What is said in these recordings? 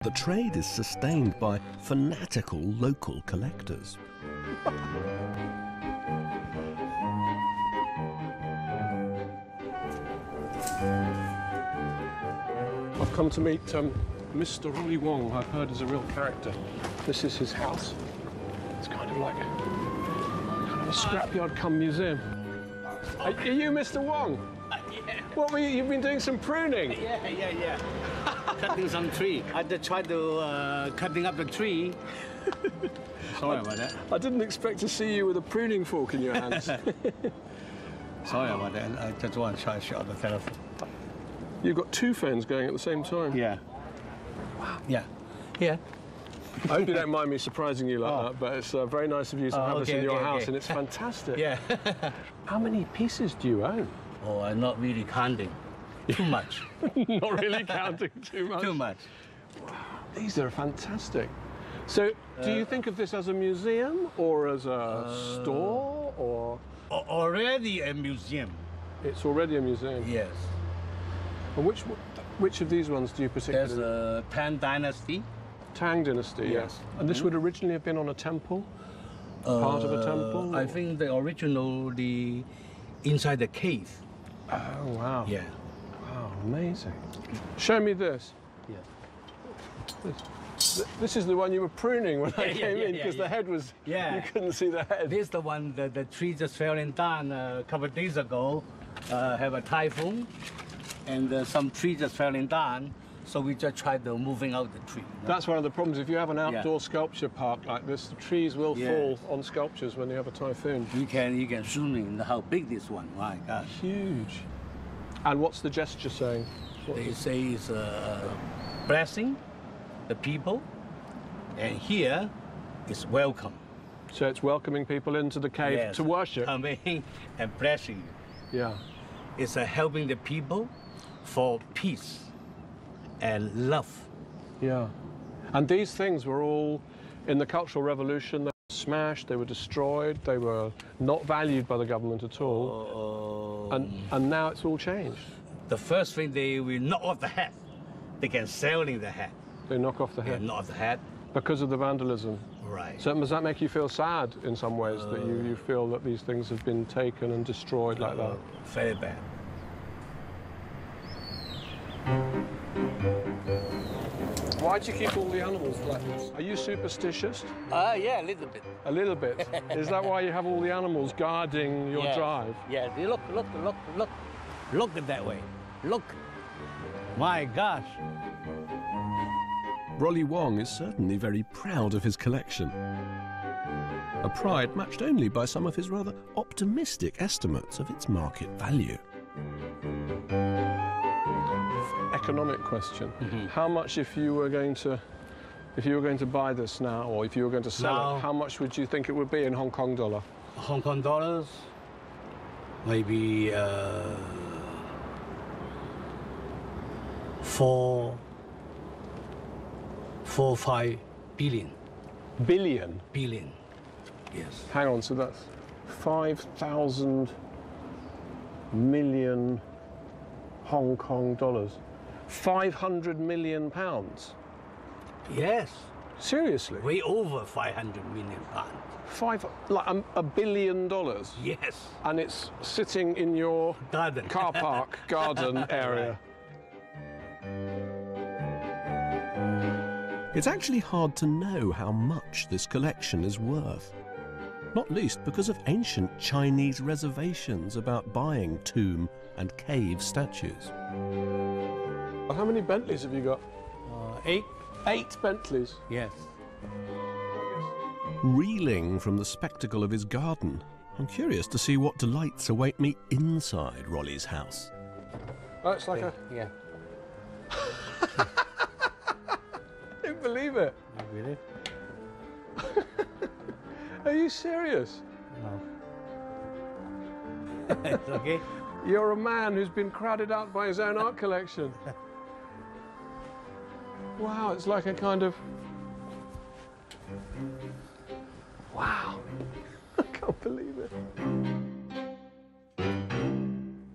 The trade is sustained by fanatical local collectors. I've come to meet Mr. Rolly Wong, I've heard is a real character. This is his house. It's kind of like a scrapyard come museum. Are you Mr. Wong? Yeah. What were you? You've been doing some pruning? Yeah. Cutting some tree. I just tried to cutting up the tree. Sorry about that. I didn't expect to see you with a pruning fork in your hands. Sorry about that. I just want to try to shut the telephone. You've got two phones going at the same time? Yeah. Wow. Yeah. Yeah. I hope you don't mind me surprising you like that, but it's very nice of you to have us in your house, and it's fantastic. Yeah. How many pieces do you own? Oh, I'm not really counting. Too much. Not really counting too much? Too much. Wow, these are fantastic. So, do you think of this as a museum or as a store, or...? Already a museum. It's already a museum? Yes. And which of these ones do you particularly... There's Tang Dynasty. Tang Dynasty, yes. And this would originally have been on a temple? Part of a temple? I think the originally inside the cave. Oh, wow. Yeah. Wow, amazing. Show me this. Yeah. This is the one you were pruning when I came in, because the head was... Yeah. You couldn't see the head. This is the one, the tree just fell down a couple of days ago. Have a typhoon, and some tree just fell down. So we just tried to moving out the tree. You know? That's one of the problems. If you have an outdoor sculpture park like this, the trees will fall on sculptures when you have a typhoon. You can zoom in how big this one. My gosh. Huge. And what's the gesture saying? They say it's blessing the people, and here is welcome. So it's welcoming people into the cave to worship. Coming and blessing you. Yeah. It's helping the people for peace and love. Yeah. And these things were all, in the Cultural Revolution, they were smashed, they were destroyed, they were not valued by the government at all. And now it's all changed. The first thing, they will knock off the head. They can selling the head. They knock off the head? Yeah, knock off the head. Because of the vandalism? Right. So does that make you feel sad in some ways, that you feel that these things have been taken and destroyed like that? Very bad. Why do you keep all the animals like this? Are you superstitious? Yeah, a little bit. A little bit? Is that why you have all the animals guarding your drive? Yeah, look at that way. Look. My gosh. Rolly Wong is certainly very proud of his collection. A pride matched only by some of his rather optimistic estimates of its market value. Economic question. How much, if you were going to buy this now, or if you were going to sell it, how much would you think it would be in Hong Kong dollar? Hong Kong dollars, maybe 4-5 billion. Billion? Billion, yes. Hang on, so that's 5,000 million Hong Kong dollars. 500 million pounds? Yes. Seriously? Way over 500 million pounds. Like $1 billion? Yes. And it's sitting in your garden, car park, garden area. It's actually hard to know how much this collection is worth. Not least because of ancient Chinese reservations about buying tomb and cave statues. How many Bentleys have you got? 8. 8 Bentleys? Yes. Reeling from the spectacle of his garden, I'm curious to see what delights await me inside Rolly's house. Oh, it's like a... Yeah. I can't believe it. Really? Are you serious? No. It's okay. You're a man who's been crowded out by his own art collection. Wow, it's like a kind of... Wow. I can't believe it.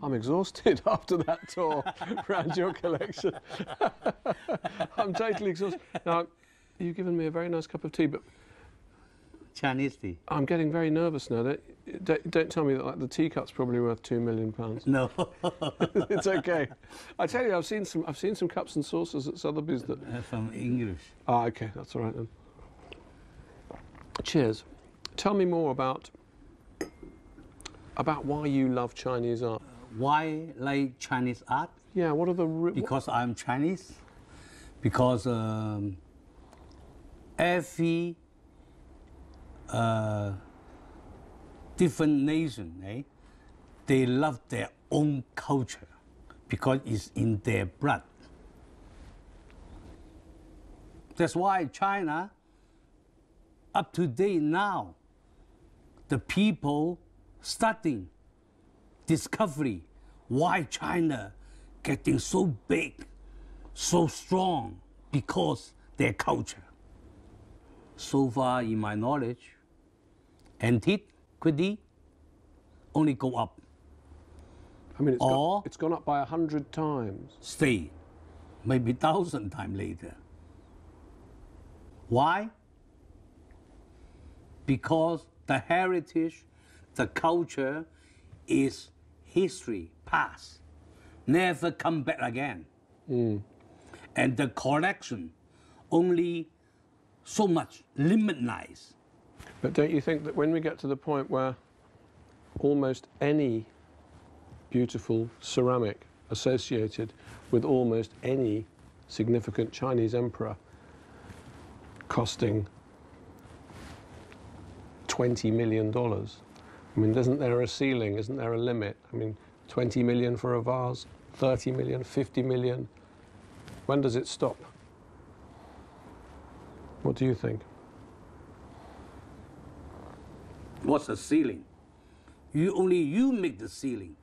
I'm exhausted after that tour around your collection. I'm totally exhausted. Now, you've given me a very nice cup of tea, but Chinese tea. I'm getting very nervous now. Don't tell me that like, the teacup's probably worth £2 million. No. It's okay. I tell you, I've seen some cups and saucers at Sotheby's that. From English. Ah, okay, that's all right then. Cheers. Tell me more about why you love Chinese art. Why like Chinese art? Yeah, what are the... Because I'm Chinese. Because every different nation, they love their own culture because it's in their blood. That's why China, up to date now, the people studying, discovery, why China getting so big, so strong, because their culture. So far, in my knowledge, antiquity only go up. I mean, it's gone up by 100 times. Stay, maybe 1,000 times later. Why? Because the heritage, the culture is history, past, never come back again. And the collection only so much limited. But don't you think that when we get to the point where almost any beautiful ceramic associated with almost any significant Chinese emperor costing $20 million, I mean, isn't there a ceiling? Isn't there a limit? I mean, 20 million for a vase, 30 million, 50 million. When does it stop? What do you think? What's the ceiling? Only you make the ceiling.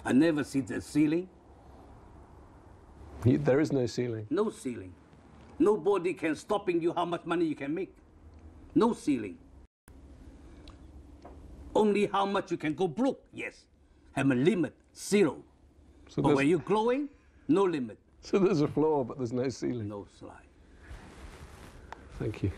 I never see the ceiling. There is no ceiling. No ceiling. Nobody can stopping you how much money you can make. No ceiling. Only how much you can go broke, yes. Have a limit, zero. So but when you're growing, no limit. So there's a floor, but there's no ceiling. No slide. Thank you.